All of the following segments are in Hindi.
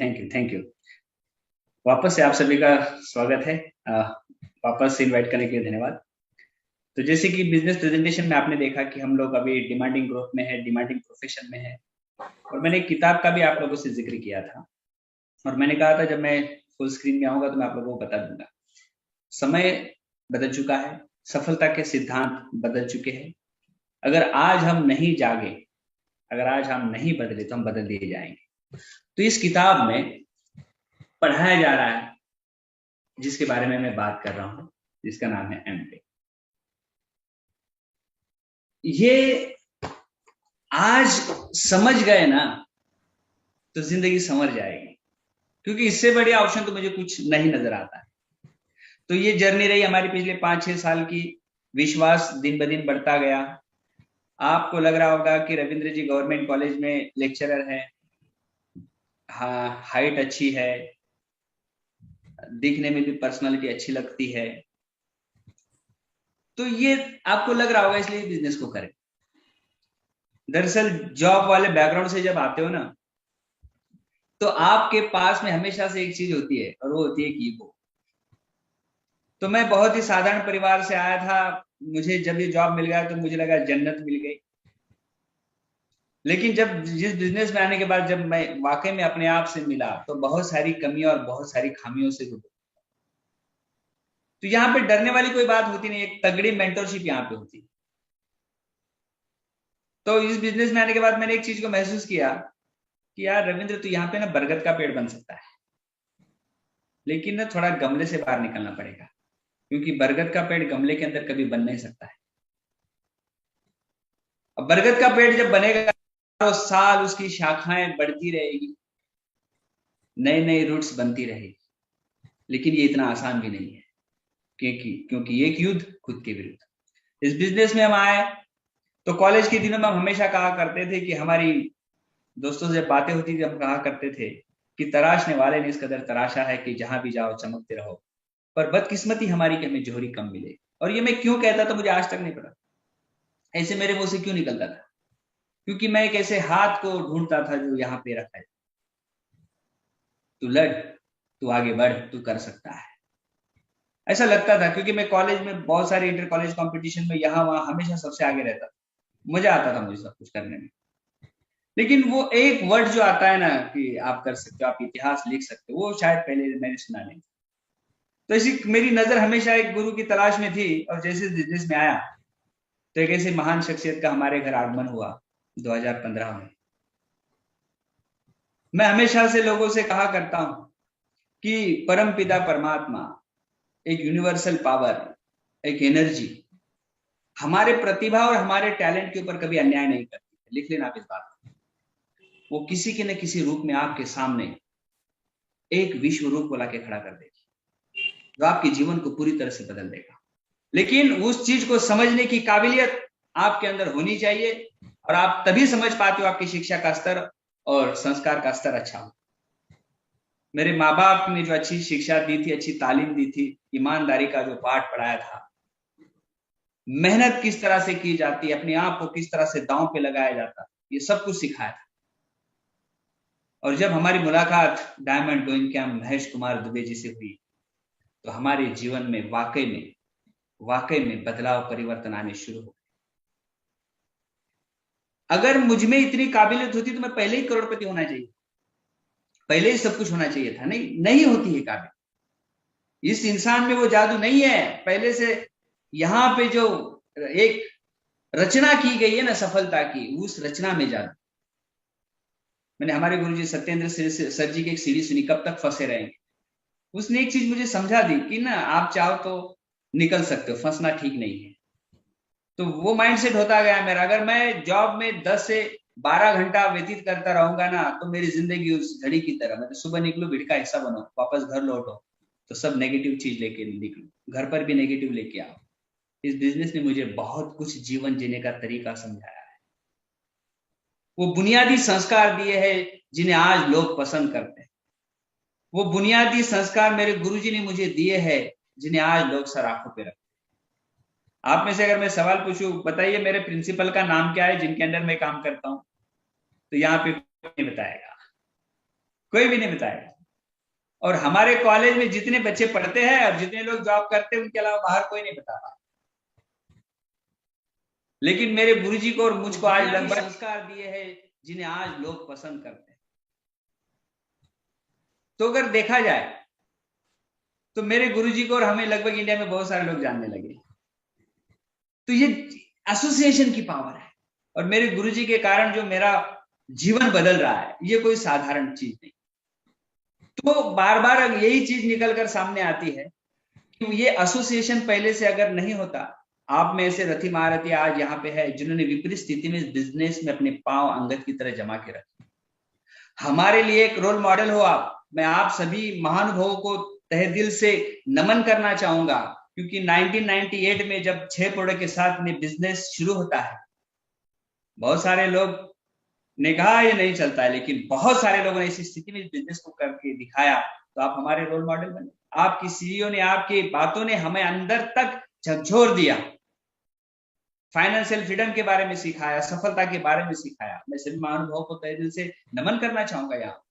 Thank you, thank you. वापस से आप सभी का स्वागत है। वापस से इनवाइट करने के लिए धन्यवाद। तो जैसे कि बिजनेस प्रेजेंटेशन में आपने देखा कि हम लोग अभी डिमांडिंग ग्रोथ में है, डिमांडिंग प्रोफेशन में है। और मैंने एक किताब का भी आप लोगों से जिक्र किया था, और मैंने कहा था जब मैं फुल स्क्रीन में आऊंगा तो मैं आप लोगों को बता दूंगा। समय बदल चुका है, सफलता के सिद्धांत बदल चुके हैं। अगर आज हम नहीं जागे, अगर आज हम नहीं बदले तो हम बदल दिए जाएंगे। तो इस किताब में पढ़ाया जा रहा है, जिसके बारे में मैं बात कर रहा हूं, जिसका नाम है एमपे। ये आज समझ गए ना तो जिंदगी समझ जाएगी, क्योंकि इससे बढ़िया ऑप्शन तो मुझे कुछ नहीं नजर आता है। तो ये जर्नी रही हमारी पिछले 5-6 साल की। विश्वास दिन ब दिन बढ़ता गया। आपको लग रहा होगा कि रविंद्र जी गवर्नमेंट कॉलेज में लेक्चरर है, हाँ, हाइट अच्छी है, दिखने में भी पर्सनालिटी अच्छी लगती है। तो ये आपको लग रहा होगा इसलिए बिजनेस को करें। दरअसल जॉब वाले बैकग्राउंड से जब आते हो ना, तो आपके पास में हमेशा से एक चीज होती है, और वो होती है ईगो। तो मैं बहुत ही साधारण परिवार से आया था। मुझे जब ये जॉब मिल गया तो मुझे लगा जन्नत मिल गई। लेकिन जब जिस बिजनेस में आने के बाद जब मैं वाकई में अपने आप से मिला तो बहुत सारी कमियां और बहुत सारी खामियों से गुजरा। तो यहाँ पे डरने वाली कोई बात होती नहीं, एक तगड़ी मेंटरशिप यहाँ पे होती। तो इस बिजनेस में आने के बाद मैंने एक चीज को महसूस किया कि यार रविंद्र, तू यहाँ पे ना बरगद का पेड़ बन सकता है, लेकिन ना थोड़ा गमले से बाहर निकलना पड़ेगा, क्योंकि बरगद का पेड़ गमले के अंदर कभी बन नहीं सकता है। अब बरगद का पेड़ जब बनेगा तो साल उसकी शाखाएं बढ़ती रहेगी, नए नए रूट्स बनती रहेगी। लेकिन ये इतना आसान भी नहीं है, क्योंकि क्योंकि एक युद्ध खुद के विरुद्ध। इस बिजनेस में हम आए तो कॉलेज के दिनों में हम हमेशा कहा करते थे कि हमारी दोस्तों से बातें होती थी, हम कहा करते थे कि तराशने वाले ने इस कदर तराशा है कि जहां भी जाओ चमकते रहो। पर बदकिस्मती हमारी कि हमें जोहरी कम मिले। और ये मैं क्यों कहता था मुझे आज तक नहीं पता, ऐसे मेरे मुंह से क्यों निकलता था। क्योंकि मैं एक ऐसे हाथ को ढूंढता था जो यहाँ पे रखा है। तू लड़, तू आगे बढ़, तू कर सकता है, ऐसा लगता था। क्योंकि मैं कॉलेज में बहुत सारे इंटर कॉलेज कंपटीशन में यहाँ वहां हमेशा सबसे आगे रहता था, मजा आता था मुझे सब कुछ करने में। लेकिन वो एक वर्ड जो आता है ना कि आप कर सकते हो, आप इतिहास लिख सकते हो, वो शायद पहले मैंने सुना नहीं। तो ऐसी मेरी नजर हमेशा एक गुरु की तलाश में थी। और जैसे बिजनेस में आया तो एक ऐसे महान शख्सियत का हमारे घर आगमन हुआ 2015 में। मैं हमेशा से लोगों से कहा करता हूं कि परम पिता परमात्मा, एक यूनिवर्सल पावर, एक एनर्जी हमारे प्रतिभा और हमारे टैलेंट के ऊपर कभी अन्याय नहीं करती है। लिख लेना आप इस बात को। वो किसी के न किसी रूप में आपके सामने एक विश्व रूप को लाके खड़ा कर देगी, जो आपके जीवन को पूरी तरह से बदल देगा। लेकिन उस चीज को समझने की काबिलियत आपके अंदर होनी चाहिए, और आप तभी समझ पाते हो आपकी शिक्षा का स्तर और संस्कार का स्तर अच्छा हो। मेरे माँ बाप ने जो अच्छी शिक्षा दी थी, अच्छी तालीम दी थी, ईमानदारी का जो पाठ पढ़ाया था, मेहनत किस तरह से की जाती है, अपने आप को किस तरह से दांव पे लगाया जाता, ये सब कुछ सिखाया था। और जब हमारी मुलाकात diamond going camp Mahesh Kumar Dubey ji से हुई, तो हमारे जीवन में वाकई में बदलाव, परिवर्तन आने शुरू हो। अगर मुझ में इतनी काबिलियत होती तो मैं पहले ही करोड़पति होना चाहिए, पहले ही सब कुछ होना चाहिए था। नहीं, नहीं होती है काबिलियत। इस इंसान में वो जादू नहीं है पहले से। यहाँ पे जो एक रचना की गई है ना सफलता की, उस रचना में जादू। मैंने हमारे गुरुजी सत्येंद्र सर जी की एक सीढ़ी सुनी, कब तक फंसे रहेंगे। उसने एक चीज मुझे समझा दी कि ना आप चाहो तो निकल सकते हो, फंसना ठीक नहीं है। तो वो माइंडसेट होता गया मेरा। अगर मैं जॉब में 10 से 12 घंटा व्यतीत करता रहूंगा ना, तो मेरी जिंदगी उस घड़ी की तरह, मतलब सुबह निकलू भीड़ का हिस्सा बनो, वापस घर लौटो तो सब नेगेटिव चीज लेके निकलो, घर पर भी नेगेटिव लेके आओ। इस बिजनेस ने मुझे बहुत कुछ जीवन जीने का तरीका समझाया है। वो बुनियादी संस्कार दिए हैं जिन्हें आज लोग पसंद करते हैं। वो बुनियादी संस्कार मेरे गुरुजी ने मुझे दिए हैं जिन्हें आज लोग सराखों पे रखते हैं। आप में से अगर मैं सवाल पूछूं, बताइए मेरे प्रिंसिपल का नाम क्या है जिनके अंडर मैं काम करता हूं, तो यहाँ पे नहीं बताएगा। कोई भी नहीं बताएगा। और हमारे कॉलेज में जितने बच्चे पढ़ते हैं और जितने लोग जॉब करते हैं, उनके अलावा बाहर कोई नहीं बता रहा। लेकिन मेरे गुरुजी को और मुझको आज लगभग संस्कार दिए हैं जिन्हें आज लोग पसंद करते हैं। तो अगर देखा जाए तो मेरे गुरुजी को और हमें लगभग इंडिया में बहुत सारे लोग जानने लगे। तो ये एसोसिएशन की पावर है, और मेरे गुरुजी के कारण जो मेरा जीवन बदल रहा है, ये कोई साधारण चीज नहीं। तो बार बार यही चीज निकल कर सामने आती है कि ये एसोसिएशन पहले से अगर नहीं होता, आप में ऐसे रथी महारथी आज यहाँ पे है जिन्होंने विपरीत स्थिति में इस बिजनेस में अपने पांव अंगद की तरह जमा के रखे। हमारे लिए एक रोल मॉडल हो आप। मैं आप सभी महानुभावों को तहे दिल से नमन करना चाहूंगा, क्योंकि 1998 में जब 6 प्रोडक्ट के साथ में बिजनेस शुरू होता है, बहुत सारे लोग ने कहा ये नहीं चलता है, लेकिन बहुत सारे लोगों ने इस स्थिति में बिजनेस को करके दिखाया। तो आप हमारे रोल मॉडल बने। आपकी सीईओ ने, आपकी बातों ने हमें अंदर तक झकझोर दिया, फाइनेंशियल फ्रीडम के बारे में सिखाया, सफलता के बारे में सिखाया। मैं सभी महानुभावों को तहे दिल से नमन करना चाहूंगा। यहाँ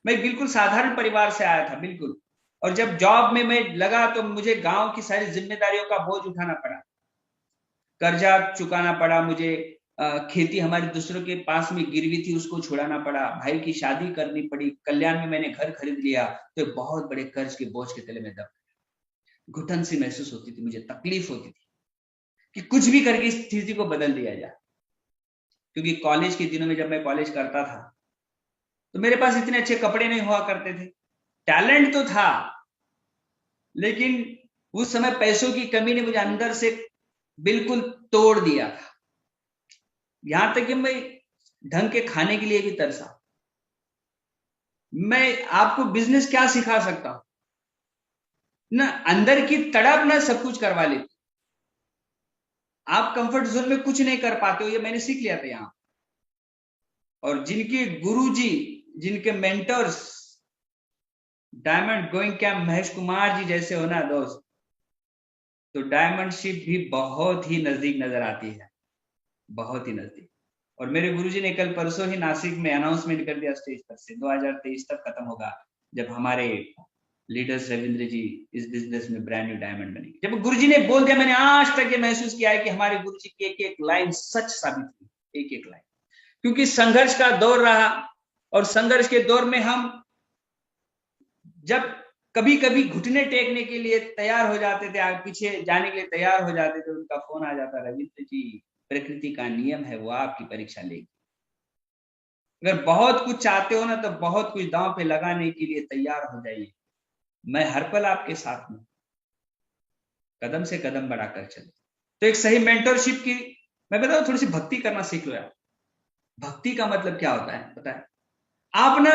मैं बिल्कुल साधारण परिवार से आया था, बिल्कुल। और जब जॉब में मैं लगा तो मुझे गांव की सारी जिम्मेदारियों का बोझ उठाना पड़ा, कर्जा चुकाना पड़ा मुझे, खेती हमारे दूसरों के पास में गिरवी थी, उसको छुड़ाना पड़ा, भाई की शादी करनी पड़ी, कल्याण में मैंने घर खरीद लिया, तो बहुत बड़े कर्ज के बोझ के तले में दब, घुटन सी महसूस होती थी, मुझे तकलीफ होती थी कि कुछ भी करके इस स्थिति को बदल दिया जाए। क्योंकि कॉलेज के दिनों में जब मैं कॉलेज करता था तो मेरे पास इतने अच्छे कपड़े नहीं हुआ करते थे। टैलेंट तो था, लेकिन उस समय पैसों की कमी ने मुझे अंदर से बिल्कुल तोड़ दिया था। यहां तक कि मैं ढंग के खाने के लिए भी तरसा। मैं आपको बिजनेस क्या सिखा सकता हूं ना, अंदर की तड़प ना सब कुछ करवा लेती। आप कंफर्ट जोन में कुछ नहीं कर पाते हो, ये मैंने सीख लिया था यहां। और जिनके गुरुजी, जिनके mentors diamond going camp Mahesh Kumar ji जैसे हो ना दोस्त, तो डायमंडशिप भी बहुत ही नजदीक नजर आती है, बहुत ही नजदीक। और मेरे गुरुजी ने कल परसों ही नासिक में अनाउंसमेंट कर दिया स्टेज पर से, 2023 तक खत्म होगा जब हमारे लीडर्स रविंद्र जी इस बिजनेस में ब्रांड न्यू डायमंड बनेगी। जब गुरुजी ने बोल दिया, मैंने आज तक ये महसूस किया है कि हमारे गुरुजी की एक एक लाइन सच साबित हुई, एक एक लाइन। क्योंकि संघर्ष का दौर रहा, और संघर्ष के दौर में हम जब कभी कभी घुटने टेकने के लिए तैयार हो जाते थे, आगे पीछे जाने के लिए तैयार हो जाते थे, उनका फोन आ जाता, रविंद्र जी प्रकृति का नियम है, वो आपकी परीक्षा लेगी। अगर बहुत कुछ चाहते हो ना, तो बहुत कुछ दांव पे लगाने के लिए तैयार हो जाइए। मैं हर पल आपके साथ हूं, कदम से कदम बढ़ाकर चले। तो एक सही मेंटरशिप की मैं बताऊं, थोड़ी सी भक्ति करना सीख लो यार। भक्ति का मतलब क्या होता है पता है? आप ना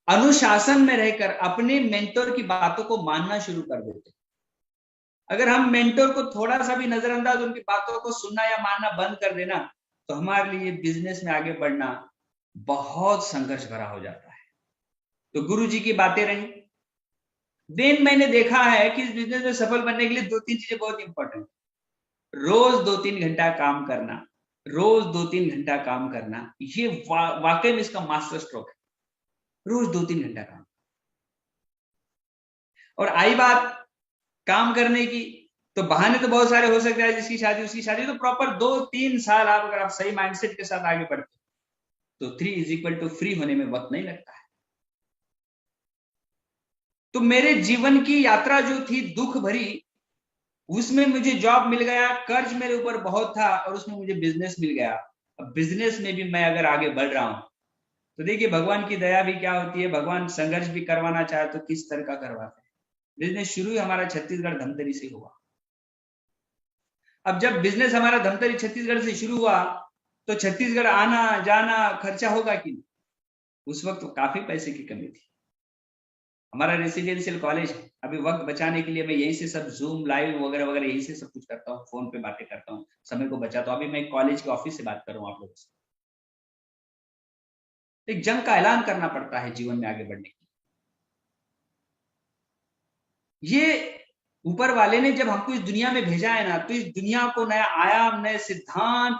अनुशासन में रहकर अपने मेंटर की बातों को मानना शुरू कर देते। अगर हम मेंटर को थोड़ा सा भी नजरअंदाज, उनकी बातों को सुनना या मानना बंद कर देना, तो हमारे लिए बिजनेस में आगे बढ़ना बहुत संघर्ष भरा हो जाता है। तो गुरु जी की बातें रही। देन मैंने देखा है कि इस बिजनेस में सफल बनने के लिए 2-3 चीजें बहुत इंपॉर्टेंट। रोज 2-3 घंटा काम करना, रोज 2-3 घंटा काम करना, ये वाकई में इसका मास्टर स्ट्रोक है। रोज 2-3 घंटा काम। और आई बात काम करने की, तो बहाने तो बहुत सारे हो सकते हैं, जिसकी शादी उसकी शादी। तो प्रॉपर 2-3 साल आप अगर आप सही माइंडसेट के साथ आगे बढ़ते, तो 3 फ्री होने में वक्त नहीं लगता है। तो मेरे जीवन की यात्रा जो थी दुख भरी, उसमें मुझे जॉब मिल गया, कर्ज मेरे ऊपर बहुत था, और उसमें मुझे बिजनेस मिल गया। अब बिजनेस में भी मैं अगर आगे बढ़ रहा हूं, तो देखिए भगवान की दया भी क्या होती है। भगवान संघर्ष भी करवाना चाहे तो किस तरह का करवाते हैं। बिजनेस शुरू ही हमारा छत्तीसगढ़ धमतरी से हुआ। अब जब बिजनेस हमारा धमतरी छत्तीसगढ़ से शुरू हुआ, तो छत्तीसगढ़ आना जाना खर्चा होगा कि नहीं? उस वक्त तो काफी पैसे की कमी थी। हमारा रेसिडेंशियल कॉलेज है, अभी वक्त बचाने के लिए मैं यहीं से सब जूम लाइव वगैरह वगैरह यहीं से सब कुछ करता हूँ, फोन पे बातें करता हूँ, समय को बचाता हूँ। अभी मैं कॉलेज के ऑफिस से बात कर रहा हूँ आप लोगों से। एक जंग का ऐलान करना पड़ता है जीवन में आगे बढ़ने के लिए। ये ऊपर वाले ने जब हमको इस दुनिया में भेजा है ना, तो इस दुनिया को नया आयाम, नए सिद्धांत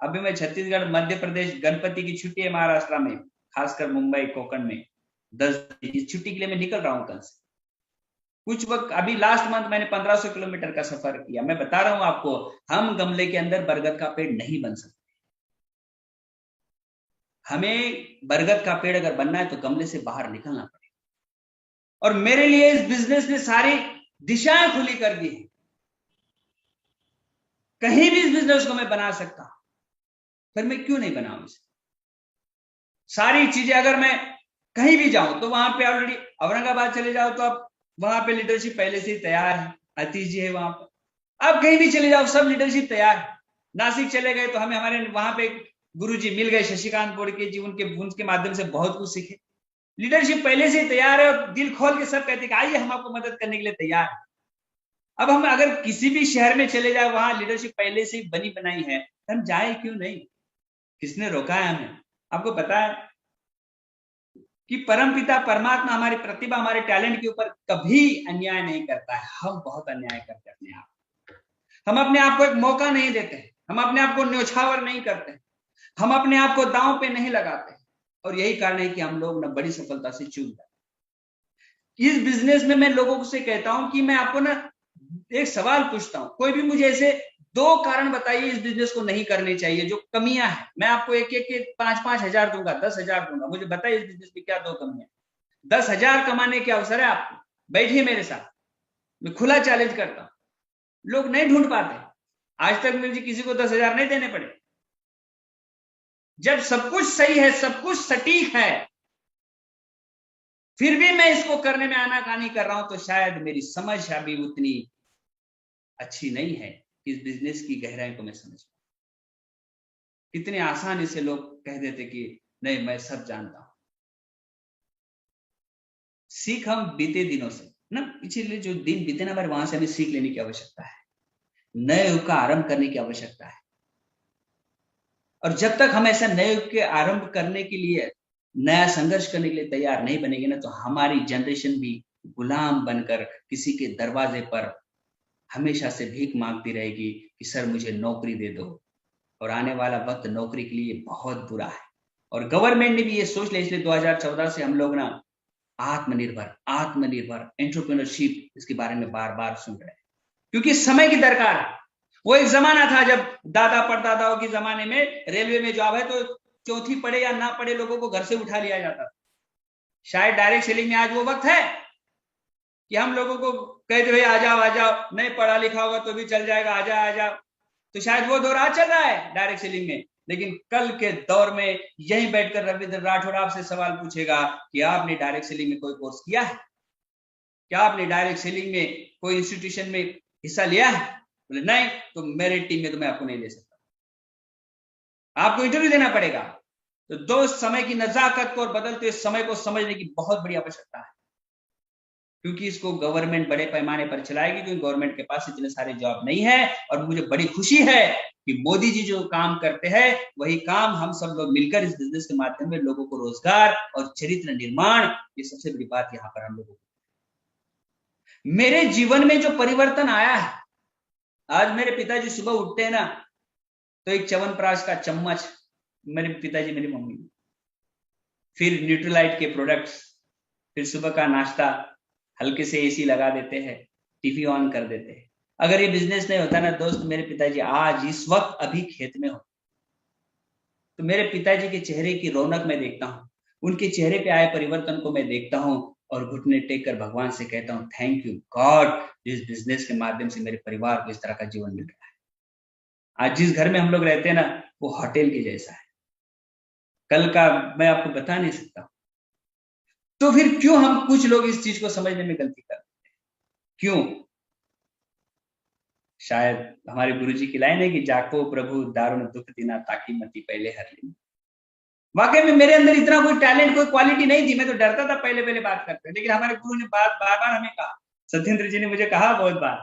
अभी मैं छत्तीसगढ़, मध्य प्रदेश, गणपति की छुट्टी है महाराष्ट्र में, खासकर मुंबई कोकण में 10 दिन की छुट्टी के लिए मैं निकल रहा हूँ कल से। कुछ वक्त अभी लास्ट मंथ मैंने 1500 किलोमीटर का सफर किया। मैं बता रहा हूं आपको, हम गमले के अंदर बरगद का पेड़ नहीं बन सकते। हमें बरगद का पेड़ अगर बनना है तो गमले से बाहर निकलना पड़ेगा। और मेरे लिए इस बिजनेस ने सारी दिशाएं खुली कर दी है। कहीं भी इस बिजनेस को मैं बना सकता हूं, फिर मैं क्यों नहीं बनाऊं इसे? सारी चीजें, अगर मैं कहीं भी जाऊं तो वहां पे ऑलरेडी, औरंगाबाद चले जाओ तो आप वहां पे लीडरशिप पहले से ही तैयार है, अतीश जी है वहां पर। आप कहीं भी चले जाओ, सब लीडरशिप तैयार है। नासिक चले गए तो हमें हमारे वहां पे गुरु जी मिल गए, शशिकांत बोड़के जी, उनके माध्यम से बहुत कुछ सीखे। लीडरशिप पहले से ही तैयार है और दिल खोल के सब कहते हैं कि आइए हम आपको मदद करने के लिए तैयार है। अब हम अगर किसी भी शहर में चले जाए, वहां लीडरशिप पहले से ही बनी बनाई है, हम जाए क्यों नहीं? किसने रोका है हमें? आपको पता है कि परमपिता परमात्मा हमारी प्रतिभा, हमारे टैलेंट के ऊपर कभी अन्याय नहीं करता है। हम बहुत अन्याय करते हैं अपने आप। हम अपने आप को एक मौका नहीं देते, हम अपने आप को न्योछावर नहीं करते, हम अपने आप को दांव पे नहीं लगाते। और यही कारण है कि हम लोग ना बड़ी सफलता से चूक जाते। इस बिजनेस में मैं लोगों से कहता हूं कि मैं आपको ना एक सवाल पूछता हूं, कोई भी मुझे ऐसे 2 कारण बताइए इस बिजनेस को नहीं करनी चाहिए, जो कमियां हैं। मैं आपको एक एक के 5-5 हजार दूंगा, 10 हजार दूंगा, मुझे बताइए इस बिजनेस में क्या 2 कमियां। 10 हजार कमाने के अवसर है आपको, बैठिए मेरे साथ, मैं खुला चैलेंज करता हूं। लोग नहीं ढूंढ पाते, आज तक मुझे किसी को 10 हजार नहीं देने पड़े। जब सब कुछ सही है, सब कुछ सटीक है, फिर भी मैं इसको करने में आनाकानी कर रहा हूं, तो शायद मेरी समझ अभी उतनी अच्छी नहीं है कि इस बिजनेस की गहराई को मैं समझ पाऊं। कितने आसानी से लोग कह देते कि नहीं मैं सब जानता हूं। सीख हम बीते दिनों से ना, पिछले जो दिन बीते ना हमारे, वहां से हमें सीख लेने की आवश्यकता है, नए युग का आरंभ करने की आवश्यकता है। और जब तक हम ऐसा नए युग के आरंभ करने के लिए, नया संघर्ष करने के लिए तैयार नहीं बनेंगे ना, तो हमारी जनरेशन भी गुलाम बनकर किसी के दरवाजे पर हमेशा से भीख मांगती रहेगी कि सर मुझे नौकरी दे दो। और आने वाला वक्त नौकरी के लिए बहुत बुरा है। और गवर्नमेंट ने भी ये सोच लिया, इसलिए 2014 से हम लोग ना आत्मनिर्भर, आत्मनिर्भर एंटरप्रेन्योरशिप, इसके बारे में बार बार सुन रहे हैं, क्योंकि समय की दरकार है। वो एक जमाना था जब दादा परदादाओं के जमाने में रेलवे में जॉब है तो चौथी पढ़े या ना पढ़े लोगों को घर से उठा लिया जाता था। शायद डायरेक्ट सेलिंग में आज वो वक्त है कि हम लोगों को कहते भाई आ जाओ आ जाओ, नहीं पढ़ा लिखा होगा तो भी चल जाएगा, आ जाओ आ जाओ। तो शायद वो दौर आज चल रहा है डायरेक्ट सेलिंग में। लेकिन कल के दौर में यहीं बैठकर रविंद्र राठौड़ आपसे सवाल पूछेगा कि आपने डायरेक्ट सेलिंग में कोई कोर्स किया है? क्या आपने डायरेक्ट सेलिंग में कोई इंस्टीट्यूशन में हिस्सा लिया है? बोले नहीं, तो मेरे टीम में तो मैं आपको नहीं ले सकता, आपको इंटरव्यू देना पड़ेगा। तो दोस्त, समय की नजाकत को और बदलते समय को समझने की बहुत बड़ी आवश्यकता है, क्योंकि इसको गवर्नमेंट बड़े पैमाने पर चलाएगी, क्योंकि गवर्नमेंट के पास इतने सारे जॉब नहीं है। और मुझे बड़ी खुशी है कि मोदी जी जो काम करते हैं वही काम हम सब लोग मिलकर इस बिजनेस के माध्यम में लोगों को रोजगार और चरित्र निर्माण, ये सबसे बड़ी बात यहाँ पर हम लोगों को। मेरे जीवन में जो परिवर्तन आया है, आज मेरे पिताजी सुबह उठते हैं ना तो एक च्यवनप्राश का चम्मच, मेरे पिताजी मेरी मम्मी, फिर न्यूट्रीलाइट के प्रोडक्ट्स, फिर सुबह का नाश्ता, हल्के से एसी लगा देते हैं, टीवी ऑन कर देते हैं। अगर ये बिजनेस नहीं होता ना दोस्त, मेरे पिताजी आज इस वक्त अभी खेत में होते। तो मेरे पिताजी के चेहरे की रौनक मैं देखता हूँ, उनके चेहरे पे आए परिवर्तन को मैं देखता हूँ और घुटने टेक कर भगवान से कहता हूँ थैंक यू गॉड, इस बिजनेस के माध्यम से मेरे परिवार को इस तरह का जीवन मिल रहा है। आज जिस घर में हम लोग रहते हैं ना, वो होटल के जैसा है, कल का मैं आपको बता नहीं सकता। तो फिर क्यों हम कुछ लोग इस चीज को समझने में गलती करते हैं? क्यों? शायद हमारे गुरुजी की लाइन है कि जाको प्रभु दारुण दुख दीना ताकि मती पहले हर ली। वाकई में मेरे अंदर इतना कोई टैलेंट, कोई क्वालिटी नहीं थी, मैं तो डरता था पहले पहले बात करते, लेकिन हमारे गुरु ने बार बार हमें कहा, सत्येंद्र जी ने मुझे कहा बहुत बार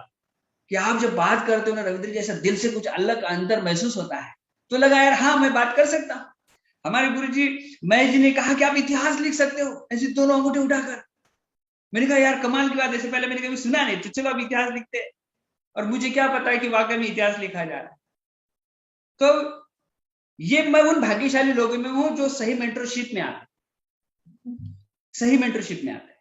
कि आप जब बात करते हो ना रविंद्र जी, ऐसा दिल से कुछ अलग अंदर महसूस होता है। तो लगा यार हाँ मैं बात कर सकता हूँ। हमारे गुरु जी महेश जी ने कहा कि आप इतिहास लिख सकते हो, ऐसे दोनों अंगूठे उठाकर। मैंने कहा यार कमाल की बात, ऐसे पहले मैंने कभी सुना नहीं, तो चलो अब इतिहास लिखते हैं। और मुझे क्या पता है कि वाकई में इतिहास लिखा जा रहा है। तो ये मैं उन भाग्यशाली लोगों में हूं जो सही मेंटरशिप में आते, सही मेंटरशिप में आते हैं।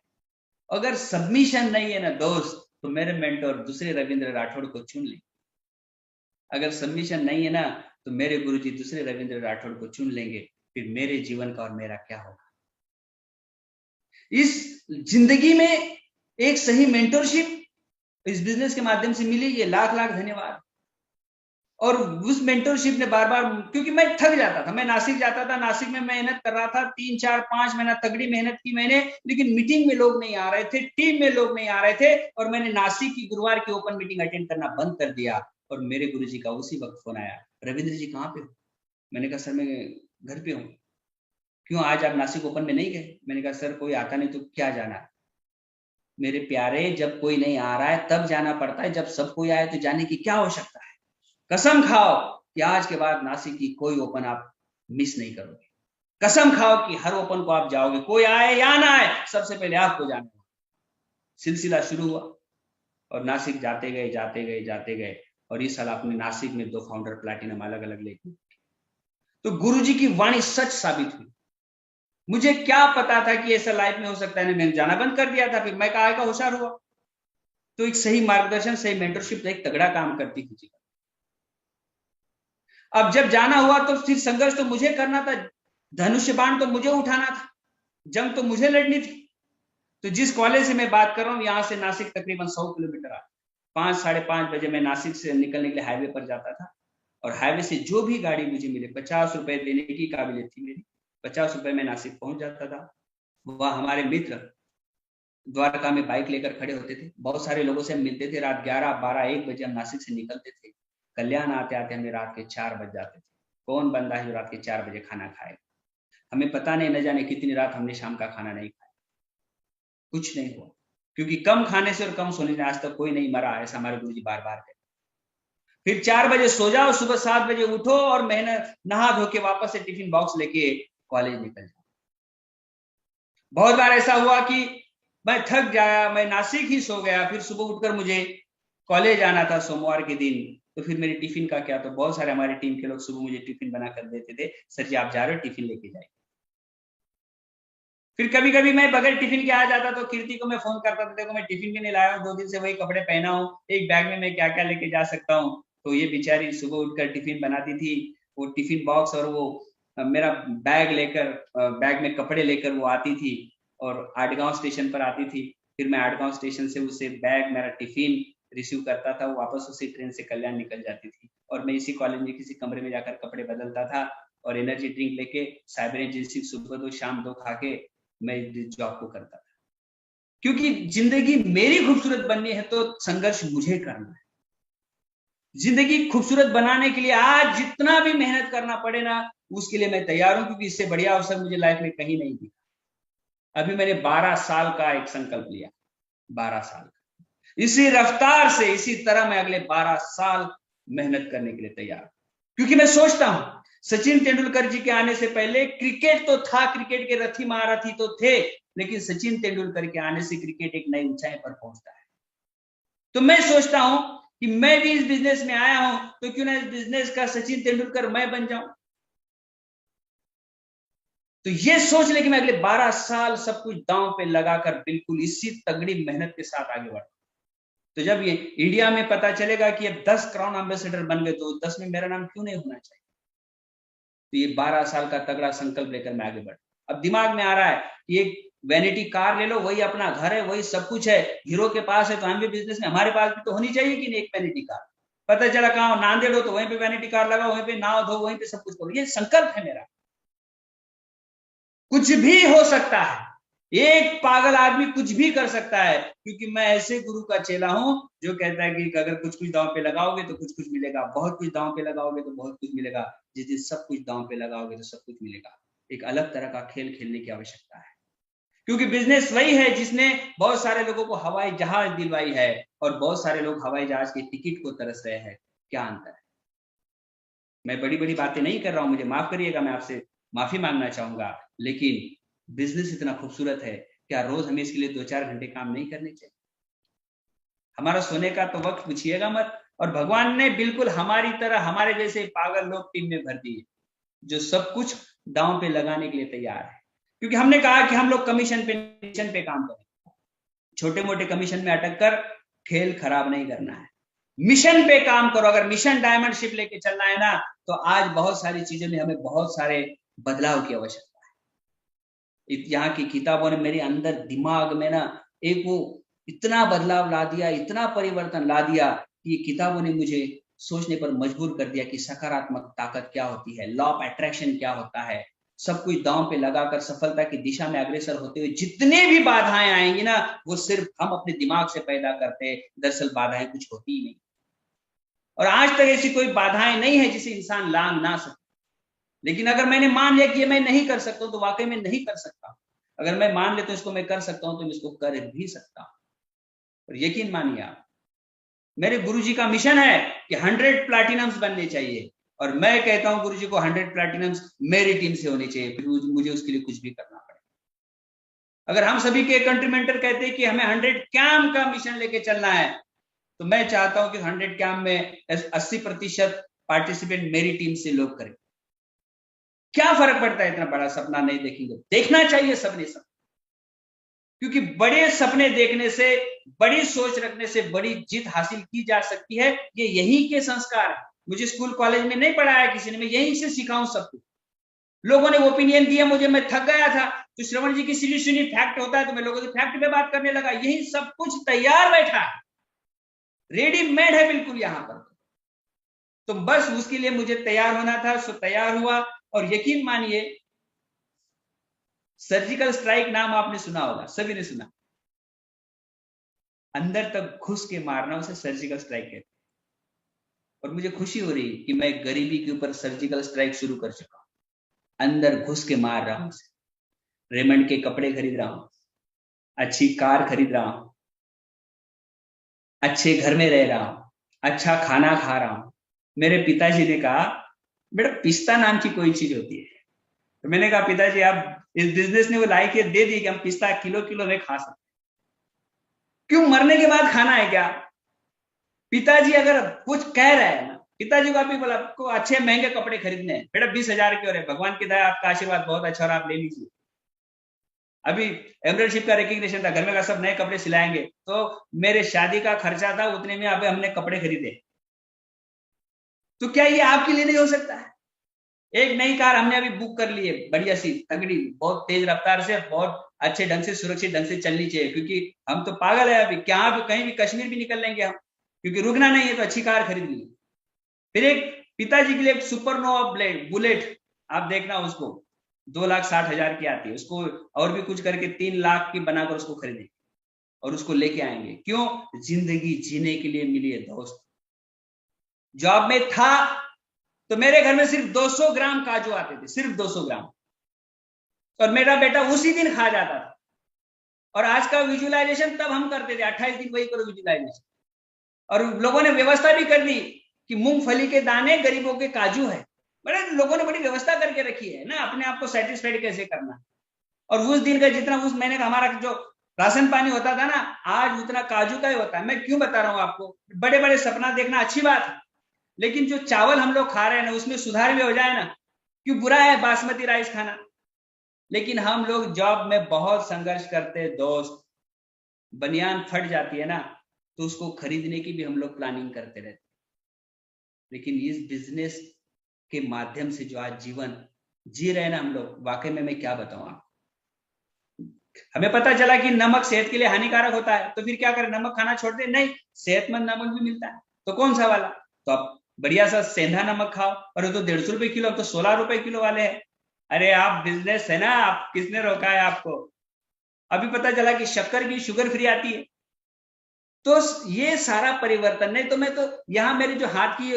अगर सबमिशन नहीं है ना दोस्त, तो मेरे मेंटर दूसरे रविंद्र राठौड़ को चुन ले। अगर सबमिशन नहीं है ना, तो मेरे गुरुजी दूसरे रविंद्र राठौड़ को चुन लेंगे। फिर मेरे जीवन का और मेरा क्या होगा। इस जिंदगी में एक सही मेंटरशिप इस बिजनेस के माध्यम से मिली, ये लाख लाख धन्यवाद। और उस मेंटरशिप ने बार बार, क्योंकि मैं थक जाता था, मैं नासिक जाता था, नासिक में मेहनत कर रहा था 3 4 5 महीना तगड़ी मेहनत की मैंने, लेकिन मीटिंग में लोग नहीं आ रहे थे, टीम में लोग नहीं आ रहे थे, और मैंने नासिक की गुरुवार की ओपन मीटिंग अटेंड करना बंद कर दिया। और मेरे गुरुजी का उसी वक्त फोन आया, रविंद्र जी कहाँ पे हो? मैंने कहा सर मैं घर पे हूँ। क्यों आज आप नासिक ओपन में नहीं गए? मैंने कहा सर कोई आता नहीं तो क्या जाना। मेरे प्यारे, जब कोई नहीं आ रहा है तब जाना पड़ता है, जब सब कोई आए तो जाने की क्या आवश्यकता है। कसम खाओ कि आज के बाद नासिक की कोई ओपन आप मिस नहीं करोगे। कसम खाओ कि हर ओपन को आप जाओगे, कोई आए या ना आए, सबसे पहले आपको जाना है। सिलसिला शुरू हुआ और नासिक जाते गए जाते गए जाते गए, और इस साल आपने नासिक में 2 फाउंडर प्लैटिनम अलग अलग लेके। तो गुरुजी की वाणी सच साबित हुई। मुझे क्या पता था कि ऐसा लाइफ में हो सकता है। मैंने जाना बंद कर दिया था, फिर मैं कहा होशियार हुआ। तो एक सही मार्गदर्शन, सही मेंटरशिप एक तगड़ा काम करती थी। अब जब जाना हुआ तो फिर संघर्ष तो मुझे करना था, धनुष्य बाण तो मुझे उठाना था, जंग तो मुझे लड़नी थी। तो जिस कॉलेज से मैं बात कर रहा हूँ, यहां से नासिक तकरीबन 100 किलोमीटर आ, 5 साढ़े 5 बजे मैं नासिक से निकलने के लिए हाईवे पर जाता था। और हाईवे से जो भी गाड़ी मुझे मिले, 50 रुपए देने की काबिलियत थी मेरी, 50 रुपए में नासिक पहुंच जाता था। वह हमारे मित्र द्वारका में बाइक लेकर खड़े होते थे, बहुत सारे लोगों से हम मिलते थे। रात 11 12 1 बजे हम नासिक से निकलते थे। कल्याण आते आते हमें रात के 4 बज जाते थे। कौन बंदा है जो रात के 4 बजे खाना खाएगा? हमें पता नहीं, न जाने कितनी रात हमने शाम का खाना नहीं खाया। कुछ नहीं हुआ, क्योंकि कम खाने से और कम सोने से आज तक कोई नहीं मरा, ऐसा हमारे गुरुजी बार बार कहते। फिर 4 बजे सो जाओ, सुबह 7 बजे उठो और मेहनत नहा धो के वापस से टिफिन बॉक्स लेके कॉलेज निकल जाओ। बहुत बार ऐसा हुआ कि मैं थक गया, मैं नासिक ही सो गया, फिर सुबह उठकर मुझे कॉलेज आना था सोमवार के दिन। तो फिर मेरे टिफिन का क्या, तो बहुत सारे हमारे टीम के लोग सुबह मुझे टिफिन बना कर देते थे, सर जी आप जा रहे हो, टिफिन लेके जाए। फिर कभी कभी मैं बगैर टिफिन के आ जाता, तो कीर्ति को मैं फोन करता था, देखो मैं टिफिन भी नहीं लाया हूँ, 2 दिन से वही कपड़े पहना हूँ, एक बैग में मैं क्या क्या लेके जा सकता हूँ। तो ये बेचारी सुबह उठकर टिफिन बनाती थी, वो टिफिन बॉक्स और वो मेरा बैग लेकर, बैग में कपड़े लेकर वो आती थी और आडगांव स्टेशन पर आती थी। फिर मैं आडगांव स्टेशन से उसे बैग, मेरा टिफिन रिसीव करता था, वो वापस उसी ट्रेन से कल्याण निकल जाती थी। और मैं इसी कॉलेज में किसी कमरे में जाकर कपड़े बदलता था और एनर्जी ड्रिंक लेके साइबर एजेंसी सुबह 2 शाम 2 खा के मैं जॉब को करता था। क्योंकि जिंदगी मेरी खूबसूरत बननी है तो संघर्ष मुझे करना है। जिंदगी खूबसूरत बनाने के लिए आज जितना भी मेहनत करना पड़े ना, उसके लिए मैं तैयार हूं, क्योंकि इससे बढ़िया अवसर मुझे लाइफ में कहीं नहीं दिखा। अभी मैंने 12 साल का एक संकल्प लिया, 12 साल, इसी रफ्तार से इसी तरह मैं अगले 12 साल मेहनत करने के लिए तैयार हूं। क्योंकि मैं सोचता हूं सचिन तेंदुलकर जी के आने से पहले क्रिकेट तो था, क्रिकेट के रथी महारथी तो थे, लेकिन सचिन तेंदुलकर के आने से क्रिकेट एक नई ऊंचाई पर पहुंचता है। तो मैं सोचता हूं कि मैं भी इस बिजनेस में आया हूं, तो क्यों ना इस बिजनेस का सचिन तेंदुलकर मैं बन जाऊं। तो ये सोच ले कि मैं अगले 12 साल सब कुछ दांव पे लगाकर बिल्कुल इसी तगड़ी मेहनत के साथ आगे बढ़। तो जब ये इंडिया में पता चलेगा कि अब 10 क्राउन एम्बेसडर बन गए, तो 10 में मेरा नाम क्यों नहीं होना चाहिए। तो ये 12 साल का तगड़ा संकल्प लेकर मैं आगे बढ़। अब दिमाग में आ रहा है कि एक वैनिटी कार ले लो, वही अपना घर है, वही सब कुछ है, हीरो के पास है, तो हम भी बिजनेस में हमारे पास भी तो होनी चाहिए कि नहीं एक वैनिटी कार। पता चला कहा नांदेड़ हो तो वहीं पे वैनिटी कार लगाओ, वहीं पे नाव धो, वहीं पे सब कुछ करो। ये संकल्प है मेरा। कुछ भी हो सकता है, एक पागल आदमी कुछ भी कर सकता है, क्योंकि मैं ऐसे गुरु का चेला हूं जो कहता है कि अगर कुछ कुछ दांव पे लगाओगे तो कुछ कुछ मिलेगा, बहुत कुछ दांव पे लगाओगे तो बहुत कुछ मिलेगा, जिस दिन सब कुछ दांव पे लगाओगे तो सब कुछ मिलेगा। एक अलग तरह का खेल खेलने की आवश्यकता है, क्योंकि बिजनेस वही है जिसने बहुत सारे लोगों को हवाई जहाज दिलवाई है और बहुत सारे लोग हवाई जहाज के टिकट को तरस रहे हैं। क्या अंतर है। मैं बड़ी बड़ी बातें नहीं कर रहा हूं, मुझे माफ करिएगा, मैं आपसे माफी मांगना चाहूंगा, लेकिन बिजनेस इतना खूबसूरत है, क्या रोज हमें इसके लिए 2 4 घंटे काम नहीं करने चाहिए। हमारा सोने का तो वक्त पूछिएगा मत, और भगवान ने बिल्कुल हमारी तरह हमारे जैसे पागल लोग टीम में भर दिए। जो सब कुछ दांव पे लगाने के लिए तैयार है, क्योंकि हमने कहा कि हम लोग कमीशन पे काम करें। छोटे मोटे कमीशन में अटक कर खेल खराब नहीं करना है, मिशन पे काम करो। अगर मिशन डायमंड शिप लेके चलना है ना, तो आज बहुत सारी चीजों में हमें बहुत सारे बदलाव की आवश्यकता है। यहाँ की किताबों ने मेरे अंदर दिमाग में ना एक वो इतना बदलाव ला दिया, इतना परिवर्तन ला दिया कि ये किताबों ने मुझे सोचने पर मजबूर कर दिया कि सकारात्मक ताकत क्या होती है, लॉ ऑफ अट्रैक्शन क्या होता है। सब कुछ दांव पे लगाकर सफलता की दिशा में अग्रसर होते हुए जितने भी बाधाएं आएंगी ना, वो सिर्फ हम अपने दिमाग से पैदा करते हैं। दरअसल बाधाएं कुछ होती ही नहीं, और आज तक ऐसी कोई बाधाएं नहीं है जिसे इंसान लांग ना सके। लेकिन अगर मैंने मान लिया कि ये मैं नहीं कर सकता हूं, तो वाकई में नहीं कर सकता। अगर मैं मान लेता हूं इसको मैं कर सकता हूं, तो मैं इसको कर भी सकता हूं। और यकीन मानिए आप, मेरे गुरुजी का मिशन है कि 100 प्लैटिनम्स बनने चाहिए, और मैं कहता हूं गुरुजी को 100 प्लैटिनम्स मेरी टीम से होनी चाहिए, फिर मुझे उसके लिए कुछ भी करना पड़े। अगर हम सभी के कंट्री मेंटर कहते हैं कि हमें 100 कैंप का मिशन लेके चलना है, तो मैं चाहता हूं कि 100 कैंप में 80% पार्टिसिपेंट मेरी टीम से लोग करें। क्या फर्क पड़ता है, इतना बड़ा सपना नहीं देखेंगे, देखना चाहिए सबने सब, क्योंकि बड़े सपने देखने से, बड़ी सोच रखने से बड़ी जीत हासिल की जा सकती है। ये यही के संस्कार है। मुझे स्कूल कॉलेज में नहीं पढ़ाया किसी ने, मैं यहीं से सीखा हूं सब कुछ। लोगों ने ओपिनियन दिया मुझे, मैं थक गया था, तो श्रवण जी की सीधी सुनी फैक्ट होता है, तो मैं लोगों से फैक्ट पे बात करने लगा। यही सब कुछ तैयार बैठा है, रेडीमेड है बिल्कुल यहाँ पर। तो बस उसके लिए मुझे तैयार होना था, सो तैयार हुआ। और यकीन मानिए, सर्जिकल स्ट्राइक नाम आपने सुना होगा, सभी ने सुना। अंदर तक घुस के मारना, उसे सर्जिकल स्ट्राइक कहते हैं। और मुझे खुशी हो रही कि मैं गरीबी के ऊपर सर्जिकल स्ट्राइक शुरू कर चुका हूं। अंदर घुस के मार रहा हूं, रेमंड के कपड़े खरीद रहा हूं, अच्छी कार खरीद रहा हूं, अच्छे घर में रह रहा हूं, अच्छा खाना खा रहा हूं। मेरे पिताजी ने कहा, बेटा पिस्ता नाम की कोई चीज होती है। तो मैंने कहा, पिताजी आप इस बिजनेस ने वो लाई के दे दी कि हम पिस्ता किलो किलो में खा सकते, क्यों मरने के बाद खाना है क्या? पिताजी अगर कुछ कह रहे हैं ना, पिताजी को अभी बोला आपको अच्छे महंगे कपड़े खरीदने हैं, बेटा 20,000 के हो रहे, भगवान की दया आपका आशीर्वाद बहुत अच्छा और आप ले लीजिए। अभी एम्ब्रॉयडरशिप का रिकग्निशन था, घर में का सब नए कपड़े सिलाएंगे, तो मेरे शादी का खर्चा था उतने में, अभी हमने कपड़े खरीदे। तो क्या ये आपके लिए नहीं हो सकता है? एक नई कार हमने अभी बुक कर ली है, बढ़िया सी तगड़ी, बहुत तेज रफ्तार से, बहुत अच्छे ढंग से, सुरक्षित ढंग से चलनी चाहिए, क्योंकि हम तो पागल है अभी, क्या भी कहीं भी कश्मीर भी निकल लेंगे हम, क्योंकि रुकना नहीं है, तो अच्छी कार खरीद ली। फिर एक पिताजी के लिए सुपरनोवा बुलेट, आप देखना उसको 2,60,000 की आती है, उसको और भी कुछ करके 3 लाख की बनाकर उसको खरीदेंगे और उसको लेके आएंगे। क्यों? जिंदगी जीने के लिए मिली है दोस्त। जॉब में था तो मेरे घर में सिर्फ 200 ग्राम काजू आते थे, सिर्फ 200 ग्राम, और मेरा बेटा उसी दिन खा जाता था। और आज का विजुअलाइजेशन तब हम करते थे, 28 दिन वही करो विजुअलाइजेशन। और लोगों ने व्यवस्था भी कर दी कि मूंगफली के दाने गरीबों के काजू है। बड़े लोगों ने बड़ी व्यवस्था करके रखी है ना, अपने आप को सेटिस्फाइड कैसे करना। और उस दिन का जितना उस महीने का हमारा जो राशन पानी होता था ना, आज उतना काजू का ही होता है। मैं क्यों बता रहा हूं आपको, बड़े बड़े सपना देखना अच्छी बात है, लेकिन जो चावल हम लोग खा रहे हैं ना, उसमें सुधार भी हो जाए ना, क्यों बुरा है बासमती राइस खाना। लेकिन हम लोग जॉब में बहुत संघर्ष करते हैं दोस्त, बनियान फट जाती है ना, तो उसको खरीदने की भी हम लोग प्लानिंग करते रहते। लेकिन इस बिजनेस के माध्यम से जो आज जीवन जी रहे हैं ना हम लोग, वाकई में मैं क्या बताऊं आप, हमें पता चला कि नमक सेहत के लिए हानिकारक होता है, तो फिर क्या करें, नमक खाना छोड़ दे? नहीं, सेहतमंद नमक भी मिलता है, तो कौन सा वाला? तो आप बढ़िया सा सेंधा नमक खाओ, और वो तो 150 रुपए किलो, अब तो 16 रुपए किलो वाले हैं। अरे आप बिजनेस है ना, आप किसने रोका है आपको? अभी पता चला कि शक्कर भी शुगर फ्री आती है। तो ये सारा परिवर्तन, नहीं तो मैं तो यहाँ मेरे जो हाथ की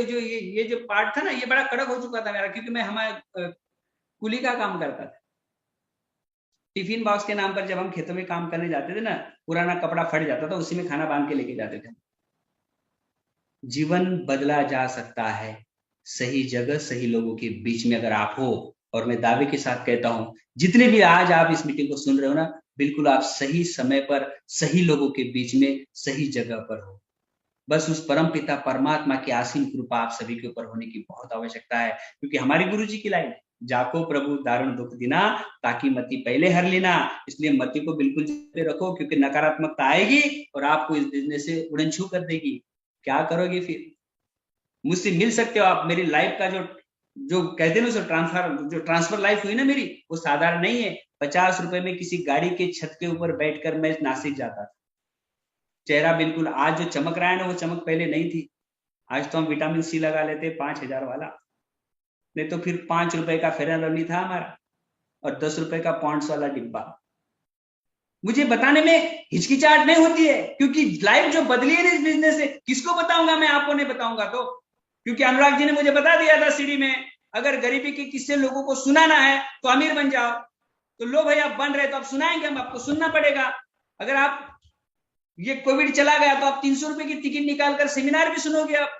ये जो पार्ट था ना, ये बड़ा कड़क हो चुका था मेरा, क्योंकि मैं हमारे कुली का काम करता था। टिफिन बॉक्स के नाम पर जब हम खेतों में काम करने जाते थे ना, पुराना कपड़ा फट जाता था, उसी में खाना बांध के लेके जाते थे। जीवन बदला जा सकता है सही जगह सही लोगों के बीच में अगर आप हो। और मैं दावे के साथ कहता हूं, जितने भी आज आप इस मीटिंग को सुन रहे हो ना, बिल्कुल आप सही समय पर सही लोगों के बीच में सही जगह पर हो। बस उस परम पिता परमात्मा की असीम कृपा आप सभी के ऊपर होने की बहुत आवश्यकता है, क्योंकि हमारी गुरु जी की लाइन है, जाको प्रभु दारुण दुख दिना, ताकि मति पहले हर लेना। इसलिए मति को बिल्कुल पे रखो, क्योंकि नकारात्मकता आएगी और आपको इस बिजनेस से उड़न छू कर देगी। क्या करोगे फिर? मुझसे मिल सकते हो आप। मेरी लाइफ का जो जो कहते हैं ना, जो ट्रांसफर लाइफ हुई ना मेरी, वो साधारण नहीं है। 50 रुपए में किसी गाड़ी के छत के ऊपर बैठकर मैं नासिक जाता था। चेहरा बिल्कुल आज जो चमक रहा है ना, वो चमक पहले नहीं थी। आज तो हम विटामिन सी लगा लेते 5,000 वाला, नहीं तो फिर 5 रुपए का फेयर एंड लवली था हमारा, और 10 रुपए का पॉन्ड्स वाला डिब्बा। मुझे बताने में हिचकिचाहट नहीं होती है, क्योंकि लाइफ जो बदली है इस बिजनेस से, किसको बताऊंगा मैं? आपको नहीं बताऊंगा तो, क्योंकि अनुराग जी ने मुझे बता दिया था सीढ़ी में, अगर गरीबी के किस्से लोगों को सुनाना है तो अमीर बन जाओ। तो लो भाई, आप बन रहे तो आप सुनाएंगे, हम आपको सुनना पड़ेगा। अगर आप ये कोविड चला गया तो आप 300 रुपए की टिकट निकालकर सेमिनार भी सुनोगे आप,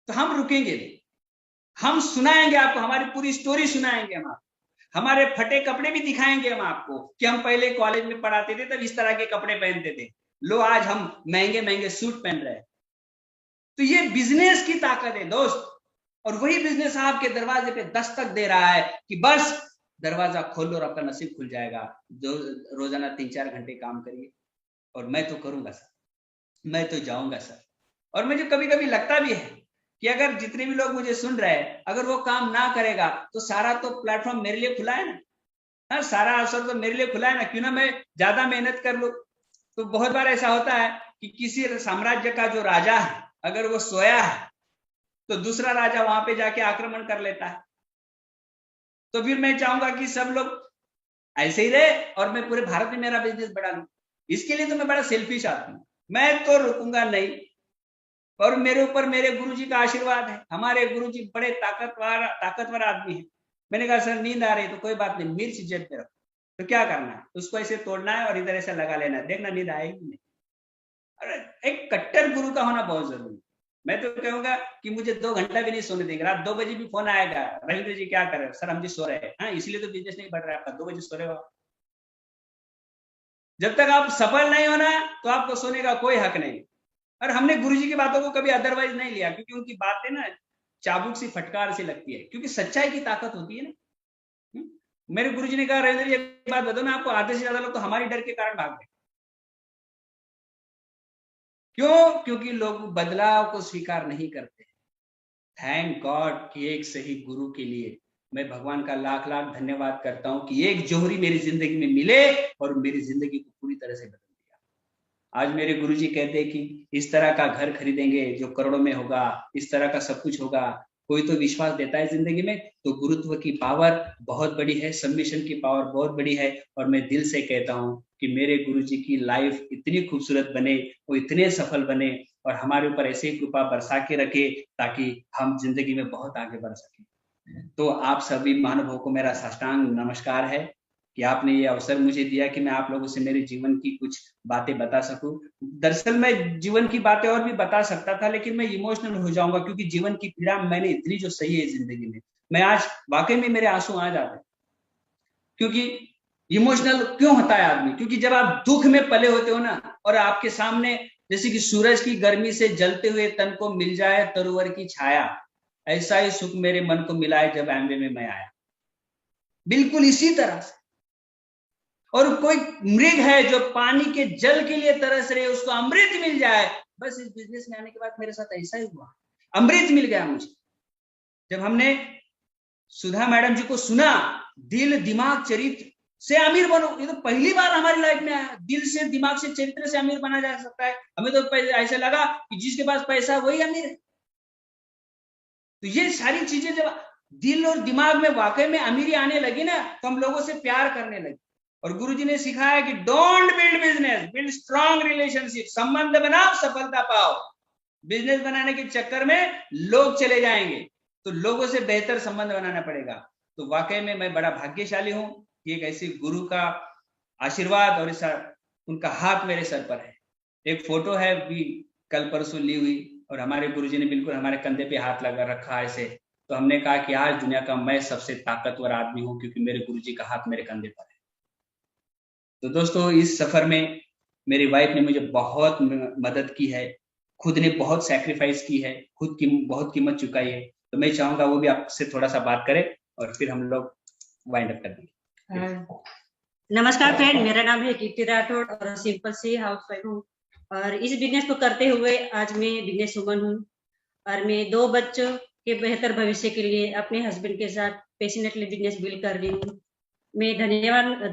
तो हम रुकेंगे नहीं, हम सुनाएंगे आपको, हमारी पूरी स्टोरी सुनाएंगे हम आपको, हमारे फटे कपड़े भी दिखाएंगे हम आपको कि हम पहले कॉलेज में पढ़ाते थे तब इस तरह के कपड़े पहनते थे, लो आज हम महंगे महंगे सूट पहन रहे हैं। तो ये बिजनेस की ताकत है दोस्त, और वही बिजनेस आपके दरवाजे पे दस्तक दे रहा है कि बस दरवाजा खोल लो और आपका नसीब खुल जाएगा। जो रोजाना 3-4 घंटे काम करिए, और मैं तो करूंगा सर, मैं तो जाऊंगा सर। और मुझे कभी कभी लगता भी है कि अगर जितने भी लोग मुझे सुन रहे हैं, अगर वो काम ना करेगा तो सारा तो प्लेटफॉर्म मेरे लिए खुला है ना, सारा अवसर तो मेरे लिए खुला है ना, क्यों ना मैं ज्यादा मेहनत कर लूं। तो बहुत बार ऐसा होता है कि किसी साम्राज्य का जो राजा है, अगर वो सोया है तो दूसरा राजा वहां पे जाके आक्रमण कर लेता है। तो फिर मैं चाहूंगा कि सब लोग ऐसे ही रहे और मैं पूरे भारत में मेरा बिजनेस बढ़ा लूं। इसके लिए तो मैं बड़ा सेल्फिश आदमी हूं, मैं तो रुकूंगा नहीं। और मेरे ऊपर मेरे गुरुजी का आशीर्वाद है, हमारे गुरुजी बड़े ताकतवर आदमी है। मैंने कहा सर नींद आ रही तो कोई बात नहीं, मिर्च जेब में रखो। तो क्या करना है, उसको ऐसे तोड़ना है और इधर ऐसे लगा लेना है, देखना नींद आएगी नहीं। अरे एक कट्टर गुरु का होना बहुत जरूरी है। मैं तो कहूंगा कि मुझे 2 घंटा भी नहीं सोने देंगे, रात 2 बजे भी फोन आएगा, रविंद्र जी क्या कर रहे हो? सर हम जी सो रहे हैं। हाँ, इसलिए तो बिजनेस नहीं बढ़ रहा है आपका, 2 बजे सो रहे हो। जब तक आप सफल नहीं होना तो आपको सोने का कोई हक नहीं। और हमने गुरुजी की बातों को कभी अदरवाइज नहीं लिया, क्योंकि उनकी बातें ना चाबुक सी फटकार सी लगती है, क्योंकि सच्चाई की ताकत होती है ना। मेरे गुरुजी ने कहा रविंद्र जी एक बात बताओ ना, आपको आधे से ज्यादा लोग तो हमारी डर के कारण भाग गए। क्यों? क्योंकि लोग बदलाव को स्वीकार नहीं करते। थैंक गॉड कि एक सही गुरु के लिए मैं भगवान का लाख लाख धन्यवाद करता हूं कि एक जोहरी मेरी जिंदगी में मिले और मेरी जिंदगी को पूरी तरह से बदल दिया। आज मेरे गुरुजी कहते हैं कि इस तरह का घर खरीदेंगे जो करोड़ों में होगा, इस तरह का सब कुछ होगा। कोई तो विश्वास देता है जिंदगी में, तो गुरुत्व की पावर बहुत बड़ी है, सबमिशन की पावर बहुत बड़ी है। और मैं दिल से कहता हूं कि मेरे गुरुजी की लाइफ इतनी खूबसूरत बने, वो इतने सफल बने, और हमारे ऊपर ऐसे ही कृपा बरसा के रखे ताकि हम जिंदगी में बहुत आगे बढ़ सके। तो आप सभी महानुभावों को मेरा साष्टांग नमस्कार है कि आपने ये अवसर मुझे दिया कि मैं आप लोगों से मेरे जीवन की कुछ बातें बता सकूं। दरअसल मैं जीवन की बातें और भी बता सकता था, लेकिन मैं इमोशनल हो जाऊंगा, क्योंकि जीवन की पीड़ा मैंने इतनी जो सही है जिंदगी में, मैं आज वाकई में मेरे आंसू आ जाते हैं। क्योंकि इमोशनल क्यों होता है आदमी? क्योंकि जब आप दुख में पले होते हो ना, और आपके सामने जैसे कि सूरज की गर्मी से जलते हुए तन को मिल जाए तरुवर की छाया, ऐसा ही सुख मेरे मन को मिला है जब एमवे में मैं आया। बिल्कुल इसी तरह से। और कोई मृग है जो पानी के जल के लिए तरस रहे, उसको अमृत मिल जाए। बस इस बिजनेस में आने के बाद मेरे साथ ऐसा ही हुआ, अमृत मिल गया मुझे। जब हमने सुधा मैडम जी को सुना, दिल दिमाग चरित्र से अमीर बनो, ये तो पहली बार हमारी लाइफ में आया। दिल से, दिमाग से, चरित्र से अमीर बना जा सकता है। हमें तो ऐसा लगा कि जिसके पास पैसा वही अमीर है। तो ये सारी चीजें जब दिल और दिमाग में वाकई में अमीरी आने लगी ना, तो हम लोगों से प्यार करने लगे। और गुरुजी ने सिखाया कि don't build business, build strong relationship. संबंध बनाओ, सफलता पाओ। बिजनेस बनाने के चक्कर में लोग चले जाएंगे, तो लोगों से बेहतर संबंध बनाना पड़ेगा। तो वाकई में मैं बड़ा भाग्यशाली हूं कि एक ऐसे गुरु का आशीर्वाद और उनका हाथ मेरे सर पर है। एक फोटो है भी कल परसों ली हुई, और हमारे गुरुजी ने बिल्कुल हमारे कंधे पे हाथ लगा रखा है ऐसे। तो हमने कहा कि आज दुनिया का मैं सबसे ताकतवर आदमी हूं, क्योंकि मेरे गुरुजी का हाथ मेरे कंधे पर है। तो दोस्तों, इस सफर में मेरी वाइफ ने मुझे बहुत मदद की है, खुद ने बहुत सैक्रिफाइस की है, खुद की बहुत कीमत चुकाई है। तो मैं चाहूंगा वो भी आपसे थोड़ा सा बात करे। और फिर हम लोग वाइंड अप कर देंगे। नमस्कार फ्रेंड, मेरा नाम है कीर्ति राठौड़ और सिंपल सी हाउस वाइफ हूँ और इस बिजनेस को करते हुए आज मैं बिजनेस वुमन हूँ और मैं 2 बच्चों के बेहतर भविष्य के लिए अपने हस्बैंड के साथ पैशनेटली बिजनेस बिल्ड कर रही हूँ। मैं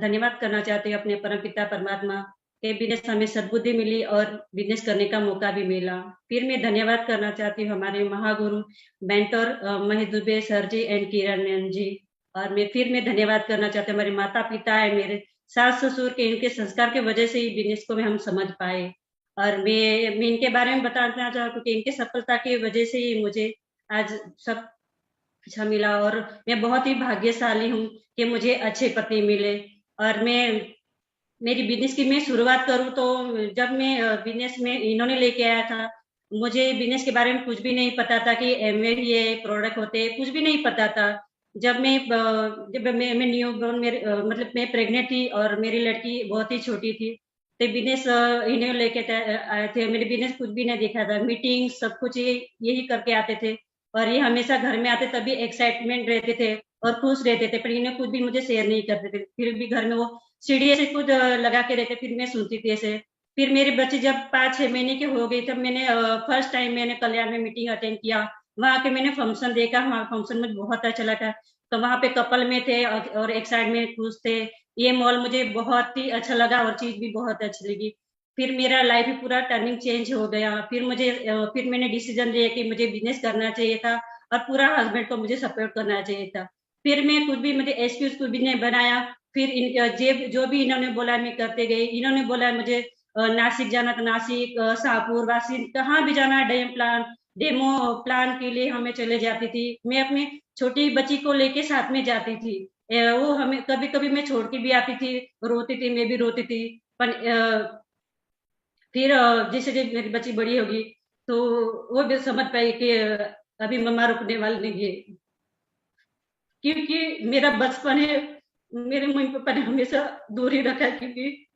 धन्यवाद करना चाहती हूँ अपने परमपिता परमात्मा के बिजनेस हमें सद्बुद्धि मिली और बिजनेस करने का मौका भी मिला। फिर मैं धन्यवाद करना चाहती हूँ हमारे महागुरु mentor Mahesh Dubey sir ji and Kiran ji और मैं धन्यवाद करना चाहती हूँ हमारे माता पिता है, मेरे सास ससुर के इनके संस्कार के वजह से ही बिजनेस को हम समझ पाए और मैं इनके बारे में बताना चाहूँ क्योंकि इनके सफलता की वजह से ही मुझे आज सब अच्छा मिला और मैं बहुत ही भाग्यशाली हूँ कि मुझे अच्छे पति मिले और मेरी बिजनेस की मैं शुरुआत करूँ तो जब मैं बिजनेस में इन्होंने लेके आया था, मुझे बिजनेस के बारे में कुछ भी नहीं पता था कि एमवे ये प्रोडक्ट होते हैं, कुछ भी नहीं पता था। जब मैं न्यू बॉर्न मतलब मैं प्रेग्नेंट थी और मेरी लड़की बहुत ही छोटी थी, तो बिजनेस इन्हें लेके आए थे। मेरे बिजनेस कुछ भी नहीं देखा था, मीटिंग सब कुछ यही करके आते थे और ये हमेशा घर में आते तभी एक्साइटमेंट रहते थे और खुश रहते थे, पर इन्हें कुछ भी मुझे शेयर नहीं करते थे। फिर भी घर में वो सीढ़ी ऐसे खुद लगा के रहते, फिर मैं सुनती थी ऐसे। फिर मेरे बच्चे जब 5-6 महीने के हो गए तब मैंने फर्स्ट टाइम मैंने कल्याण में मीटिंग अटेंड किया। वहाँ के मैंने फंक्शन देखा, वहाँ फंक्शन मुझे बहुत अच्छा लगा। तो वहाँ पे कपल में थे और एक साइड में खुश थे। ये मॉल मुझे बहुत ही अच्छा लगा और चीज भी बहुत अच्छी लगी। फिर मेरा लाइफ ही पूरा टर्निंग चेंज हो गया। फिर मैंने डिसीजन लिया कि मुझे बिजनेस करना चाहिए था और पूरा हस्बैंड को मुझे सपोर्ट करना चाहिए था। फिर मैं कुछ भी मुझे एक्सक्यूज कुछ भी नहीं बनाया। फिर जो भी इन्होंने बोला मैं करते गई। इन्होंने बोला मुझे नासिक जाना तो नासिक, शाहपुर वासी कहाँ भी जाना डेमो प्लान के लिए हमें चले जाती थी। मैं अपनी छोटी बच्ची को लेके साथ में जाती थी। वो हमें कभी कभी मैं छोड़ के भी आती थी, रोती थी, मैं भी रोती थी। पर फिर जैसे जैसे मेरी बच्ची बड़ी होगी तो वो भी समझ पाई कि अभी मम्मा रुकने वाली नहीं है, क्योंकि मेरा बचपन है। मेरे मम्मी पापा ने हमेशा दूर ही रखा क्योंकि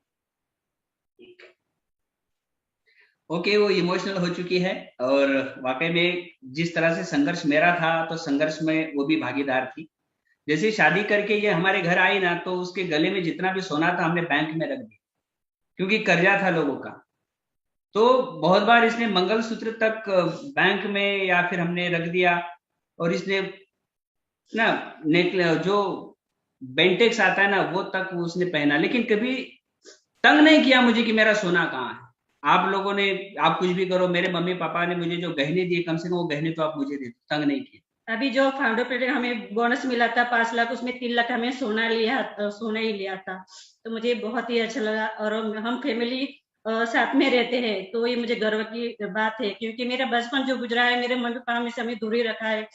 ओके, वो इमोशनल हो चुकी है और वाकई में जिस तरह से संघर्ष मेरा था तो संघर्ष में वो भी भागीदार थी। जैसे शादी करके ये हमारे घर आई ना तो उसके गले में जितना भी सोना था हमने बैंक में रख दिया, क्योंकि कर्जा था लोगों का। तो बहुत बार इसने मंगलसूत्र तक बैंक में या फिर हमने रख दिया और इसने ना नेक जो बेंटेक्स आता है ना वो तक उसने पहना, लेकिन कभी तंग नहीं किया मुझे कि मेरा सोना कहाँ है। आप लोगों ने आप कुछ भी करो, मेरे मम्मी पापा ने मुझे जो गहने दिए कम से कम वो गहने तो आप मुझे दे दो, तंग नहीं किए। अभी जो फाउंडर प्रोजेक्ट हमें बोनस मिला था 5 लाख, उसमें 3 लाख हमें सोना ही लिया था। तो मुझे बहुत ही अच्छा लगा और हम फैमिली साथ में रहते हैं तो ये मुझे गर्व की बात है, क्योंकि मेरा बचपन जो गुजरा है मेरे मम्मी पापा से हमें दूर ही रखा है।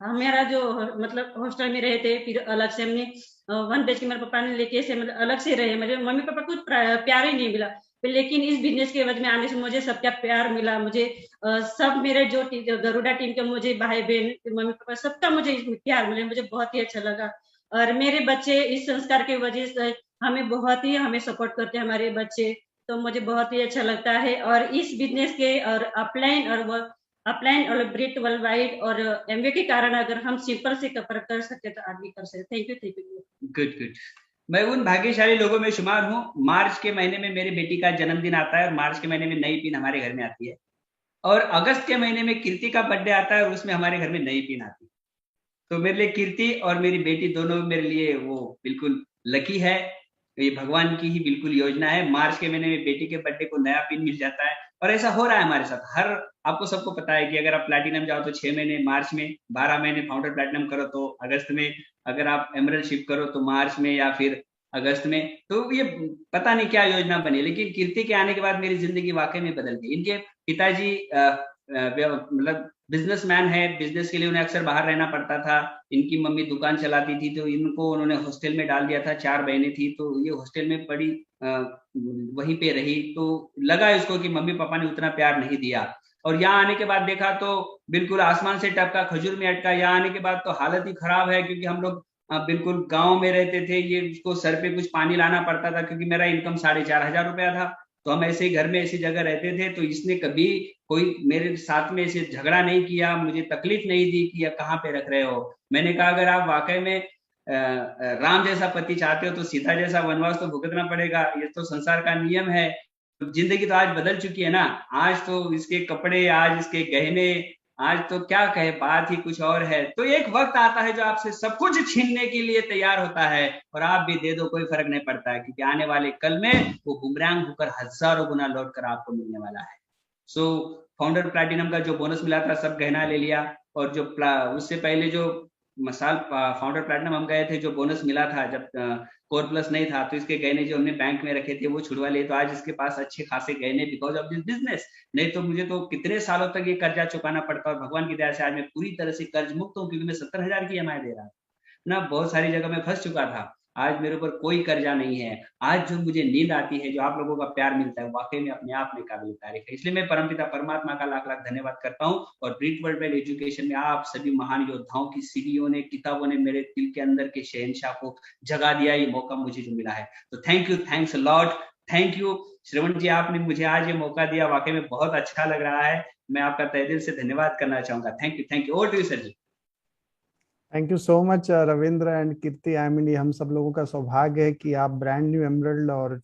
हमारा जो मतलब हॉस्टल में रहे थे, फिर अलग से हमने 1 BHK मेरे पापा ने लेके से मतलब अलग से रहे। मेरे मम्मी पापा को प्यार ही नहीं मिला, लेकिन इस बिजनेस के वजह में आने से मुझे सबका प्यार मिला। मुझे सब मेरे जो गरुड़ा टीम के मुझे भाई बहन मम्मी पापा सबका मुझे प्यार मिला, मुझे बहुत ही अच्छा लगा। और मेरे बच्चे इस संस्कार की वजह से हमें सपोर्ट करते हैं हमारे बच्चे, तो मुझे बहुत ही अच्छा लगता है। और इस बिजनेस के और अपलाइन और ब्रिट वर्ल्ड वाइड और एमवे के कारण अगर हम सिंपल से कवर कर सकते तो आदमी कर सकते। Thank you. Good good. मैं उन भाग्यशाली लोगों में शुमार हूँ। मार्च के महीने में मेरी बेटी का जन्मदिन आता है और मार्च के महीने में नई पिन हमारे घर में आती है और अगस्त के महीने में कीर्ति का बर्थडे आता है और उसमें हमारे घर में नई पिन आती है। तो मेरे लिए कीर्ति और मेरी बेटी दोनों मेरे लिए वो बिल्कुल लकी है। ये भगवान की ही बिल्कुल योजना है। मार्च के महीने में बेटी के बर्थडे को नया पिन मिल जाता है और ऐसा हो रहा है हमारे साथ। हर आपको सबको पता है कि अगर आप प्लैटिनम जाओ तो 6 महीने मार्च में, 12 महीने फाउंडर प्लैटिनम करो तो अगस्त में, अगर आप एमरल्ड शिप करो तो मार्च में या फिर अगस्त में। तो ये पता नहीं क्या योजना बनी, लेकिन कीर्ति के आने के बाद मेरी जिंदगी वाकई में बदल गई। इनके पिताजी मतलब बिजनेसमैन है, बिजनेस के लिए उन्हें अक्सर बाहर रहना पड़ता था। इनकी मम्मी दुकान चलाती थी तो इनको उन्होंने हॉस्टल में डाल दिया था। 4 बहनें थी तो ये हॉस्टल में पड़ी, वहीं पे रही। तो लगा इसको कि मम्मी पापा ने उतना प्यार नहीं दिया और यहाँ आने के बाद देखा तो बिल्कुल आसमान से टपका, खजूर में अटका। यहाँ आने के बाद तो हालत ही खराब है, क्योंकि हम लोग बिल्कुल गांव में रहते थे। ये इसको सर पे कुछ पानी लाना पड़ता था क्योंकि मेरा इनकम 4,500 रुपया था। तो हम ऐसे ही घर में ऐसी जगह रहते थे, तो इसने कभी कोई मेरे साथ में ऐसे झगड़ा नहीं किया, मुझे तकलीफ नहीं दी कि ये कहाँ पे रख रहे हो। मैंने कहा अगर आप वाकई में राम जैसा पति चाहते हो तो सीता जैसा वनवास तो भुगतना पड़ेगा, ये तो संसार का नियम है। जिंदगी तो आज बदल चुकी है ना, आज तो इसके कपड़े, आज इसके गहने, आज तो क्या कहे, बात ही कुछ और है। तो एक वक्त आता है जो आपसे सब कुछ छीनने के लिए तैयार होता है, और आप भी दे दो कोई फर्क नहीं पड़ता है, क्योंकि आने वाले कल में वो बुमरैंग होकर हजारों गुना लौट कर आपको मिलने वाला है। सो फाउंडर प्लैटिनम का जो बोनस मिला था सब गहना ले लिया, और जो उससे पहले जो मसाल फाउंडर प्लैटिनम हम गए थे, जो बोनस मिला था जब कोर प्लस नहीं था, तो इसके गहने जो हमने बैंक में रखे थे वो छुड़वा लिए। तो आज इसके पास अच्छे खासे गहने बिकॉज ऑफ दिस बिजनेस। नहीं तो मुझे तो कितने सालों तक ये कर्जा चुकाना पड़ता, और भगवान की दया से आज मैं पूरी तरह से कर्ज मुक्त हूँ, क्योंकि मैं 70,000 की EMI दे रहा था ना। बहुत सारी जगह में फंस चुका था, आज मेरे ऊपर कोई कर्जा नहीं है। आज जो मुझे नींद आती है, जो आप लोगों का प्यार मिलता है, वाकई में अपने आप में काबिल तारीफ है। इसलिए मैं परमपिता परमात्मा का लाख लाख धन्यवाद करता हूँ। और ब्रीट वर्ल्ड वाइड एजुकेशन में आप सभी महान योद्धाओं की सीढ़ियों ने, किताबों ने मेरे दिल के अंदर के शहंशाह को जगा दिया, ये मौका मुझे जो मिला है। तो thank you, thanks a lot, thank you Shravan ji, आपने मुझे आज ये मौका दिया, वाकई में बहुत अच्छा लग रहा है। मैं आपका तहे दिल से धन्यवाद करना चाहूंगा। Thank you, thank you. Over to you sir ji. Thank you so much Ravindra and Kirti. I mean, ये हम सब लोगों का सौभाग्य है कि आप ब्रांड न्यू एमरल्ड और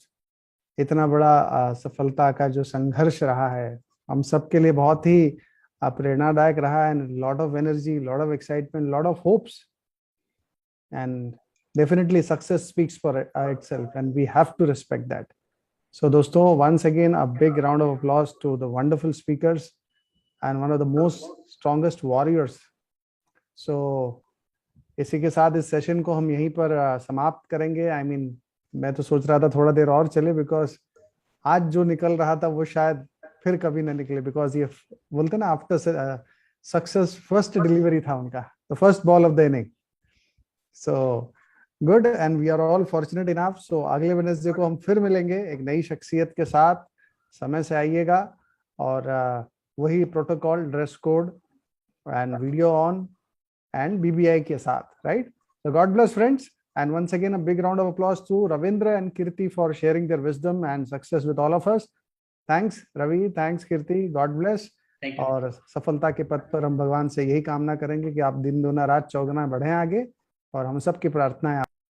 इतना बड़ा सफलता का जो संघर्ष रहा है हम सबके लिए बहुत ही प्रेरणादायक रहा है। Lot of energy, lot of excitement, lot of hopes, and definitely success speaks for itself and we have to respect that. So दोस्तों, once again a big round of applause to the wonderful speakers and one of the most strongest warriors. So इसी के साथ इस सेशन को हम यहीं पर समाप्त करेंगे। आई मीन, मैं तो सोच रहा था थोड़ा देर और चले, बिकॉज आज जो निकल रहा था वो शायद फिर कभी ना निकले, बिकॉज ये बोलते ना आफ्टर सक्सेस फर्स्ट डिलीवरी था उनका, the first ball of the inning. So good, and we are all fortunate enough. So अगले वेडनेसडे को हम फिर मिलेंगे एक नई शख्सियत के साथ। समय से आइएगा, और वही protocol, dress code and video on and BBI के साथ, right? So God bless friends, and once again a big round of applause to Ravindra and Kirti for sharing their wisdom and success with all of us. Thanks Ravi, thanks Kirti, God bless. और सफलता के पथ पर हम भगवान से यही कामना करेंगे कि आप दिन दूना रात चौगुना बढ़ें आगे, और हम सब की प्रार्थना है